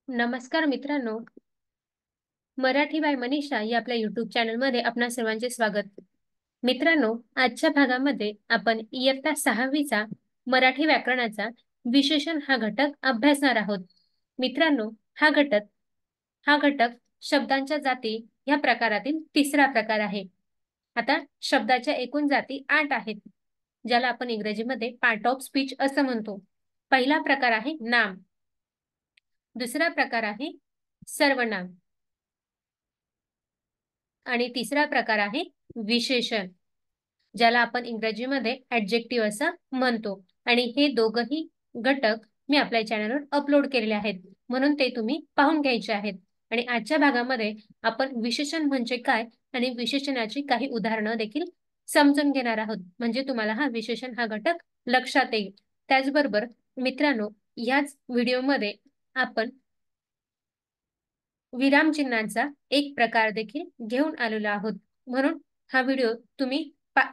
नमस्कार मित्रांनो, मराठी बाय मनीषा या आपल्या युट्यूब चॅनलमध्ये आपणा सर्वांचे स्वागत. मित्रांनो, आजच्या भागामध्ये आपण इयत्ता 6वीचा मराठी व्याकरणाचा विशेषण हा घटक अभ्यासणार आहोत. मित्रांनो, हा घटक शब्दांच्या जाती या प्रकारातील तिसरा प्रकार आहे. आता शब्दाच्या एकूण जाती 8 आहेत, ज्याला आपण इंग्रजीमध्ये पार्ट ऑफ स्पीच असं म्हणतो. पहिला प्रकार आहे नाम, दुसरा प्रकार आहे सर्वनाम आणि तिसरा प्रकार आहे विशेषण, ज्याला आपण इंग्रजीमध्ये ऍडजेक्टिव्ह असं म्हणतो. आणि हे दोघही घटक मी आपल्या चॅनलवर अपलोड केलेले आहेत, म्हणून ते तुम्ही पाहून घ्यायचे आहेत. आणि आजच्या भागामध्ये आपण विशेषण म्हणजे काय आणि विशेषणाची काही उदाहरणं देखील समजून घेणार आहोत, म्हणजे तुम्हाला हा विशेषण हा घटक लक्षात येईल. त्याचबरोबर मित्रांनो, याच व्हिडिओमध्ये आपण विरामचिन्हांचा एक प्रकार देखील घेऊन आलेलो आहोत, म्हणून हा व्हिडिओ तुम्ही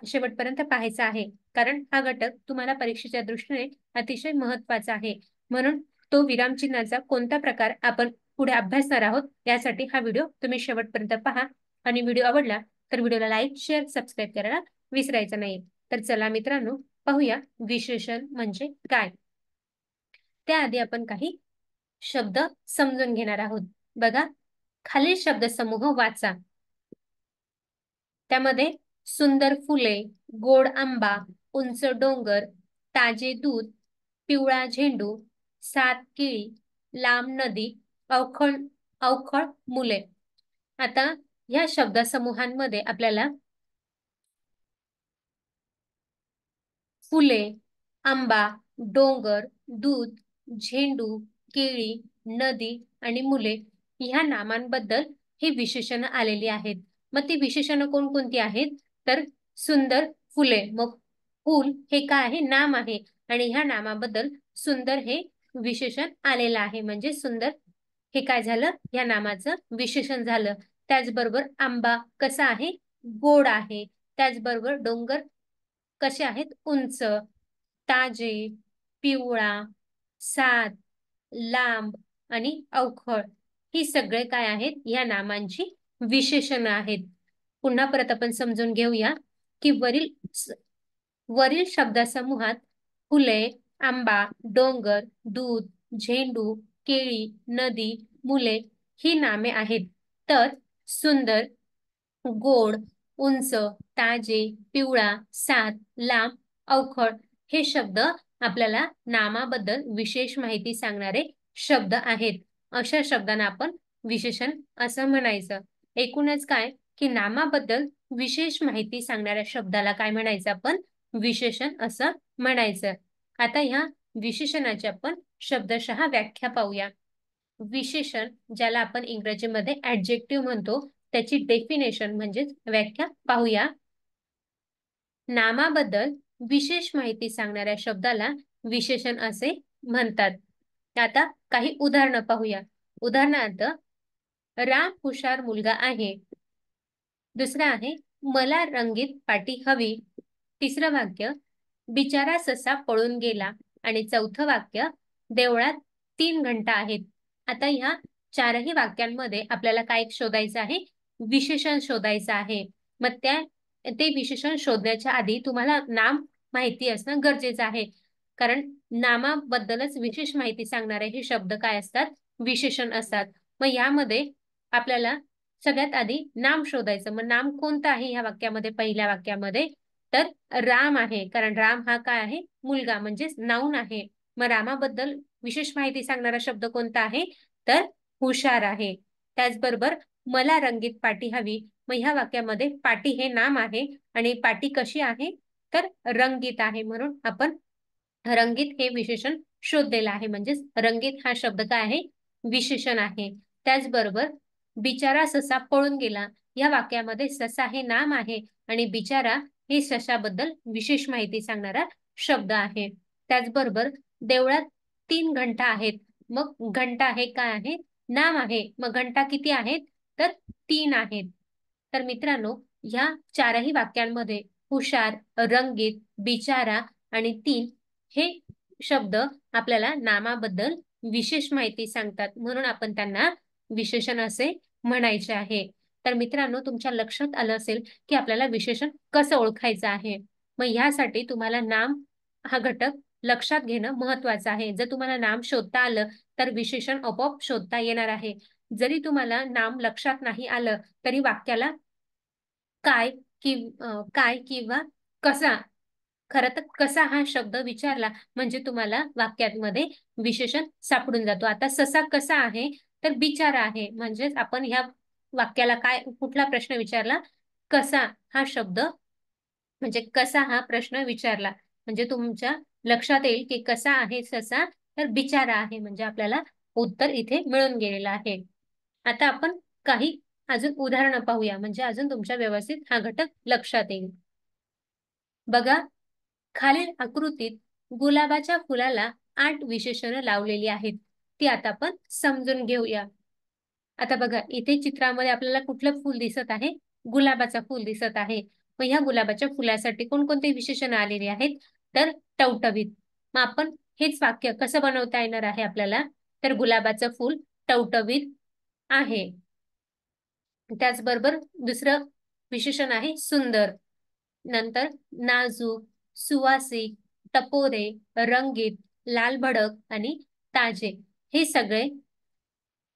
शेवटपर्यंत पाहायचा आहे, कारण हा घटक तुम्हाला परीक्षेच्या दृष्टीने अतिशय महत्त्वाचा आहे. म्हणून तो विरामचिन्हाचा कोणता प्रकार आपण पुढे अभ्यासणार आहोत, यासाठी हा व्हिडिओ तुम्ही शेवटपर्यंत पहा. आणि व्हिडिओ आवडला तर व्हिडिओला लाईक, शेअर, सबस्क्राईब करायला विसरायचं नाही. तर चला मित्रांनो, पाहूया विशेषण म्हणजे काय. त्याआधी आपण काही शब्द समजून घेणार आहोत. बघा, खालील शब्दसमूह वाचा. त्यामध्ये सुंदर फुले, गोड आंबा, उंच डोंगर, ताजे दूध, पिवळा झेंडू, 7 केळी, लांब नदी, अवखळ अवखळ मुले. आता या शब्दसमूहांमध्ये आपल्याला फुले, आंबा, डोंगर, दूध, झेंडू, केळी, नदी आणि मुले ह्या नामांबद्दल हे विशेषण आलेली आहेत. मग ती विशेषण कोणकोणती आहेत, तर सुंदर फुले. मग फूल हे काय आहे, नाम आहे, आणि ह्या नामाबद्दल सुंदर हे विशेषण आलेलं आहे, म्हणजे सुंदर हे काय झालं, या नामाचं विशेषण झालं. त्याचबरोबर आंबा कसा आहे, गोड आहे. त्याचबरोबर डोंगर कसे आहेत, उंच, ताजे, पिवळा, सात, लांब आणि अवखळ ही सगळे काय आहेत, या नामांची विशेषण आहेत. पुन्हा परत आपण समजून घेऊया की वरील शब्दसमूहात फुले, आंबा, डोंगर, दूध, झेंडू, केळी, नदी, मुले ही नामे आहेत. तर सुंदर, गोड, उंच, ताजे, पिवळा, सात, लांब, अवखळ हे शब्द आपल्याला नामाबद्दल विशेष माहिती सांगणारे शब्द आहेत. अशा शब्दांना आपण विशेषण असं म्हणायचं. एकूणच काय की नामाबद्दल विशेष माहिती सांगणाऱ्या शब्दाला काय म्हणायचं, आपण विशेषण असं म्हणायचं. आता ह्या विशेषणाची आपण शब्दशः व्याख्या पाहूया. विशेषण, ज्याला आपण इंग्रजीमध्ये ऍडजेक्टिव्ह म्हणतो, त्याची डेफिनेशन म्हणजे व्याख्या पाहूया. नामाबद्दल विशेष माहिती सांगणाऱ्या शब्दाला विशेषण असे म्हणतात. आता काही उदाहरणं पाहूया. उदाहरणार्थ, राम हुशार मुलगा आहे. दुसरं आहे, मला रंगीत पाटी हवी. तिसरं वाक्य, बिचारा ससा पळून गेला. आणि चौथं वाक्य, देवळात 3 घंटा आहेत. आता ह्या चारही वाक्यांमध्ये आपल्याला काय शोधायचं आहे, विशेषण शोधायचं आहे. मग ते विशेषण शोधण्याच्या आधी तुम्हाला नाम माहिती असणं गरजेचं आहे, कारण नामाबद्दलच विशेष माहिती सांगणारे हे शब्द काय असतात, विशेषण असतात. मग यामध्ये आपल्याला सगळ्यात आधी नाम शोधायचं. मग नाम कोणतं आहे ह्या वाक्यामध्ये, पहिल्या वाक्यामध्ये तर राम आहे, कारण राम हा काय आहे, मुलगा, म्हणजेच नाऊन आहे. मग रामाबद्दल विशेष माहिती सांगणारा शब्द कोणता आहे, तर हुशार आहे. त्याचबरोबर मला रंगीत पाटी हवी. मग ह्या वाक्यामध्ये पाटी हे नाम आहे आणि पाटी कशी आहे, तर रंगीत आहे, म्हणून आपण रंगीत हे विशेषण शोधलेलं आहे, म्हणजेच रंगीत हा शब्द काय आहे, विशेषण आहे. त्याचबरोबर बिचारा ससा पळून गेला. या वाक्यामध्ये ससा हे नाम आहे आणि बिचारा हे सशाबद्दल विशेष माहिती सांगणारा शब्द आहे. त्याचबरोबर देवळात 3 घंटा आहेत. मग घंटा हे काय आहे, नाम आहे. मग घंटा किती आहेत, तर 3 आहेत. तर मित्रांनो, ह्या चारही वाक्यांमध्ये हुशार, रंगीत, बिचारा आणि 3 हे शब्द आपल्याला नामाबद्दल विशेष माहिती सांगतात, म्हणून आपण त्यांना विशेषण असे म्हणायचे आहे. तर मित्रांनो, तुमच्या लक्षात आलं असेल की आपल्याला विशेषण कसं ओळखायचं आहे. मग ह्यासाठी तुम्हाला नाम हा घटक लक्षात घेणं महत्वाचं आहे. जर तुम्हाला नाम शोधता आलं तर विशेषण आपोआप शोधता येणार आहे. जरी तुम्हाला नाम लक्षात नाही आलं तरी वाक्याला काय काय किंवा कसा, खरं तर कसा हा शब्द विचारला म्हणजे तुम्हाला वाक्यामध्ये विशेषण सापडून जातो. आता ससा कसा आहे तर बिचारा आहे, म्हणजेच आपण ह्या वाक्याला काय कुठला प्रश्न विचारला, कसा हा शब्द म्हणजे कसा हा प्रश्न विचारला म्हणजे तुमच्या लक्षात येईल की कसा आहे ससा तर बिचारा आहे, म्हणजे आपल्याला उत्तर इथे मिळून गेलेलं आहे. आता आपण काही अजून उदाहरणं पाहूया म्हणजे अजून तुमच्या व्यवस्थित हा घटक लक्षात येईल. बघा, खालील आकृतीत गुलाबाच्या फुलाला 8 विशेषणं लावलेली आहेत. ती आता आपण समजून घेऊया. आता बघा, इथे चित्रामध्ये आपल्याला कुठलं फूल दिसत आहे, गुलाबाचं फूल दिसत आहे. मग ह्या गुलाबाच्या फुलासाठी कोणकोणते विशेषण आलेले आहेत तर टवटवीत. मग आपण हेच वाक्य कसं बनवता येणार आहे आपल्याला, तर गुलाबाचं फूल टवटवीत आहे. त्याचबरोबर दुसरं विशेषण आहे सुंदर, नंतर नाजूक, सुवासिक, टपोरे, रंगीत, लालभडक आणि ताजे, हे सगळे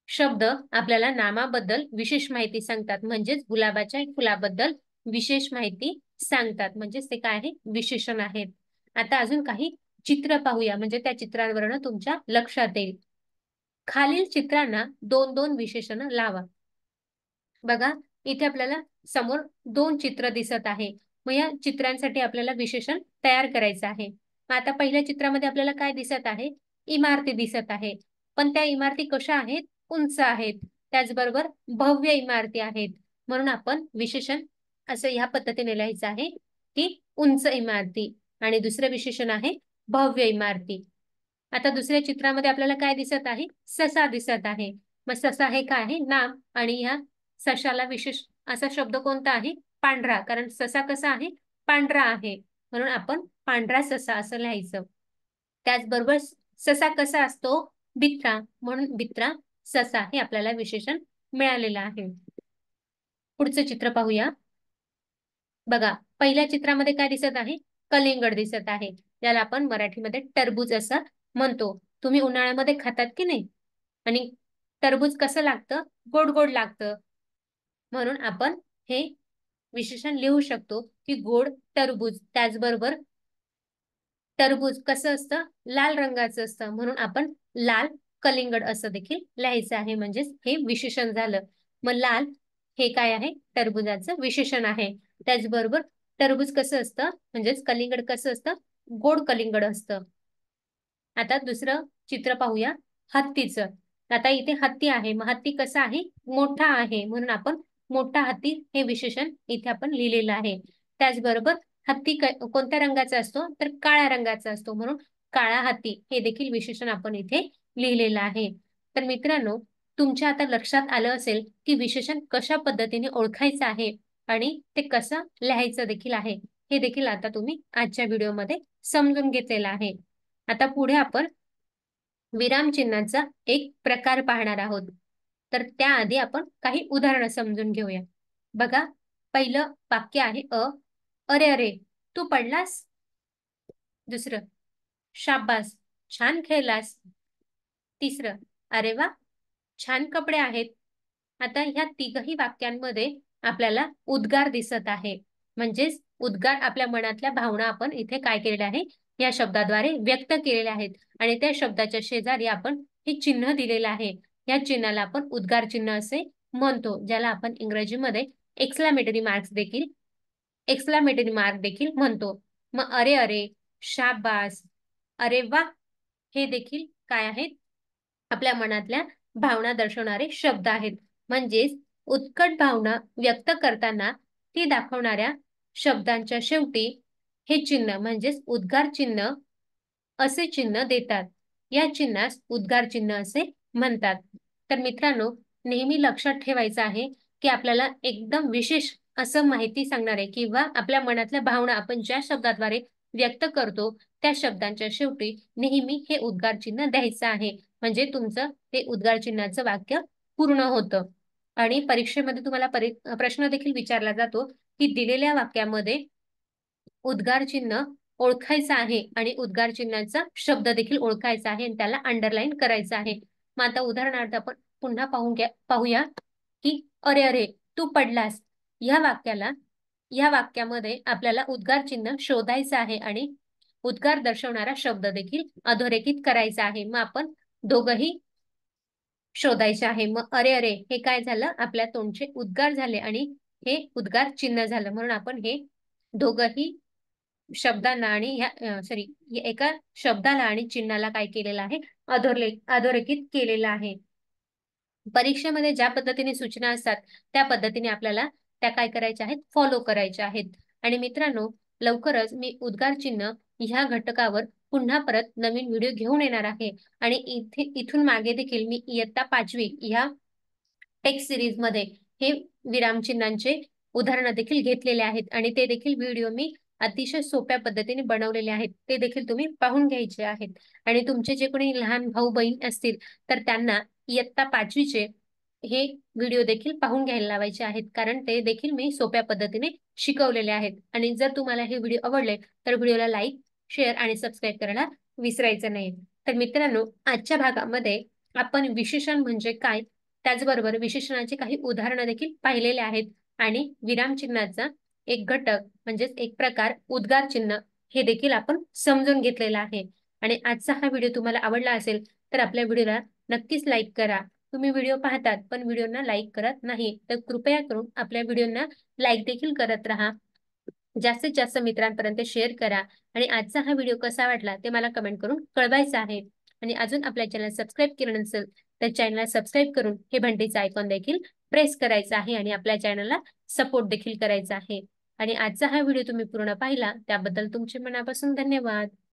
शब्द आपल्याला नामाबद्दल विशेष माहिती सांगतात, म्हणजेच गुलाबाच्या फुलाबद्दल विशेष माहिती सांगतात, म्हणजेच ते काय आहे, विशेषण आहेत. आता अजून काही चित्र पाहूया म्हणजे त्या चित्रांवरनं तुमच्या लक्षात येईल. खालील चित्रांना 2-2 विशेषण लावा. बघा, इथे आपल्याला समोर 2 चित्र दिसत आहे. मग या चित्रांसाठी आपल्याला विशेषण तयार करायचं आहे. मग आता पहिल्या चित्रामध्ये आपल्याला काय दिसत आहे, इमारती दिसत आहे. पण त्या इमारती कशा आहेत, उंच आहेत. त्याचबरोबर भव्य इमारती आहेत. म्हणून आपण विशेषण असं ह्या पद्धतीने लिहायचं आहे की उंच इमारती, आणि दुसरं विशेषण आहे भव्य इमारती. आता दुसऱ्या चित्रामध्ये आपल्याला काय दिसत आहे, ससा दिसत आहे. मग ससा हे काय आहे, नाम, आणि ह्या सशाला विशेष असा शब्द कोणता आहे, पांढरा, कारण ससा कसा आहे, पांढरा आहे, म्हणून आपण पांढरा ससा असं लिहायचं. त्याचबरोबर ससा कसा असतो, बित्रा, म्हणून बित्रा ससा हे आपल्याला विशेषण मिळालेलं आहे. पुढचं चित्र पाहूया. बघा, पहिल्या चित्रामध्ये काय दिसत आहे, कलिंगड दिसत आहे, ज्याला आपण मराठीमध्ये टरबूज असं म्हणतो. तुम्ही उन्हाळ्यामध्ये खातात की नाही, आणि टरबूज कसं लागतं, गोड गोड लागतं, म्हणून आपण हे विशेषण लिहू शकतो की गोड टरबूज. त्याचबरोबर टरबूज कसं असतं, लाल रंगाचं असतं, म्हणून आपण लाल कलिंगड असं देखील लिहायचं आहे, म्हणजेच हे विशेषण झालं. मग लाल हे काय आहे, टरबुजाचं विशेषण आहे. त्याचबरोबर टरबूज कसं असतं म्हणजेच कलिंगड कसं असतं, गोड कलिंगड असतं. आता दुसरं चित्र पाहूया, हत्तीचं. आता इथे हत्ती आहे, मग हत्ती कसा आहे, मोठा आहे, म्हणून आपण मोठा हत्ती हे विशेषण इथे आपण लिहिलेलं आहे. त्याचबरोबर हत्ती कोणत्या रंगाचा असतो तर काळ्या रंगाचा असतो, म्हणून काळा हत्ती हे देखील विशेषण आपण इथे लिहिलेलं आहे. तर मित्रांनो, तुमच्या आता लक्षात आलं असेल की विशेषण कशा पद्धतीने ओळखायचं आहे आणि ते कसं लिहायचं देखील आहे. हे देखील आता तुम्ही आजच्या व्हिडिओमध्ये समजून घेतलेलं आहे. आता पुढे आपण विरामचिन्हाचा एक प्रकार पाहणार आहोत. तर त्याआधी आपण काही उदाहरणं समजून घेऊया. बघा, पहिलं वाक्य आहे अरे अरे तू पडलास. दुसरं, शाबास, छान खेळलास. तिसरं, अरे वा, छान कपडे आहेत. आता ह्या तिघही वाक्यांमध्ये आपल्याला उद्गार दिसत आहे, म्हणजेच उद्गार आपल्या मनातल्या भावना आपण इथे काय केलेल्या आहे, या शब्दाद्वारे व्यक्त केलेल्या आहेत, आणि त्या शब्दाच्या शेजारी आपण हे चिन्ह दिलेलं आहे. या चिन्हाला आपण उद्गार चिन्ह असे म्हणतो, ज्याला आपण इंग्रजीमध्ये एक्सक्लामेटरी मार्क देखील म्हणतो. मग अरे अरे, शाबास, अरे वा, हे देखील काय आहेत, आपल्या मनातल्या भावना दर्शवणारे शब्द आहेत. म्हणजेच उत्कट भावना व्यक्त करताना ती दाखवणाऱ्या शब्दांच्या शेवटी हे चिन्ह म्हणजेच उद्गार चिन्ह असे चिन्ह देतात. या चिन्हास उद्गार चिन्ह असे म्हणतात. तर मित्रांनो, नेहमी लक्षात ठेवायचं आहे की आपल्याला एकदम विशेष असं माहिती सांगणारे किंवा आपल्या मनातल्या भावना आपण ज्या शब्दाद्वारे व्यक्त करतो त्या शब्दांच्या शेवटी नेहमी हे उद्गार चिन्ह द्यायचं आहे, म्हणजे तुमचं ते उद्गार चिन्हाचं वाक्य पूर्ण होतं. आणि परीक्षेमध्ये तुम्हाला प्रश्न देखील विचारला जातो की दिलेल्या वाक्यामध्ये उद्गार चिन्ह ओळखायचं आहे आणि उद्गार चिन्हाचा शब्द देखील ओळखायचा आहे आणि त्याला अंडरलाईन करायचं आहे. मग आता उदाहरणार्थ आपण पुन्हा पाहूया की अरे अरे तू पडलास या वाक्यामध्ये आपल्याला उद्गार चिन्ह शोधायचं आहे आणि उद्गार दर्शवणारा शब्द देखील अधोरेखित करायचा आहे. मग आपण दोघंही शोधायचे आहे. मग अरे अरे हे काय झालं, आपल्या तोंडचे उद्गार झाले आणि हे उद्गार चिन्ह झालं, म्हणून आपण हे दोघंही शब्दांना आणि एका शब्दाला आणि चिन्हाला काय केलेलं आहे, अधोरेखित केलेलं आहे. परीक्षेमध्ये ज्या पद्धतीने सूचना असतात त्या पद्धतीने आपल्याला त्या काय करायच्या आहेत, फॉलो करायच्या आहेत. आणि मित्रांनो, लवकरच मी उद्गार चिन्ह ह्या घटकावर पुन्हा परत नवीन व्हिडिओ घेऊन येणार आहे. आणि इथून मागे देखील मी इयत्ता 5वी ह्या टेक्स्ट सिरीज मध्ये हे विरामचिन्हांचे उदाहरणं देखील घेतलेले आहेत आणि ते देखील व्हिडिओ मी अतिशय सोप्या पद्धतीने बनवलेले आहेत. ते देखील तुम्ही पाहून घ्यायचे आहेत. आणि तुमचे जे कोणी लहान भाऊ बहीण असतील तर त्यांना इयत्ता 5वीचे हे व्हिडिओ देखील पाहून घ्यायला लावायचे आहेत, कारण ते देखील मी सोप्या पद्धतीने शिकवलेले आहेत. आणि जर तुम्हाला हे व्हिडिओ आवडले तर व्हिडिओला लाईक, शेअर आणि सबस्क्राईब करायला विसरायचं नाही. तर मित्रांनो, आजच्या भागामध्ये आपण विशेषण म्हणजे काय, त्याचबरोबर विशेषणाची काही उदाहरणं देखील पाहिलेले आहेत आणि विरामचिन्हाचा एक घटक म्हणजेच एक प्रकार उद्गार चिन्ह हे देखील आपण समजून घेतलेलं आहे. आणि आजचा हा व्हिडिओ तुम्हाला आवडला असेल तर आपल्या व्हिडिओला नक्कीच लाईक करा. तुम्ही व्हिडिओ पाहतात पण व्हिडिओना लाईक करत नाही, तर कृपया करून आपल्या व्हिडिओना लाईक देखील करत राहा. जास्तीत जास्त मित्रांपर्यंत शेअर करा. आणि आजचा हा व्हिडिओ कसा वाटला ते मला कमेंट करून कळवायचं आहे. आणि अजून आपल्या चॅनल सबस्क्राईब केलं नसेल तर चॅनलला सबस्क्राईब करून हे घंटीचा आयकॉन देखील प्रेस करायचा आहे आणि आपल्या चॅनलला सपोर्ट देखील करायचा आहे. आणि आजचा हा व्हिडिओ तुम्ही पूर्ण पाहिला त्याबद्दल तुमचे मनापासून धन्यवाद.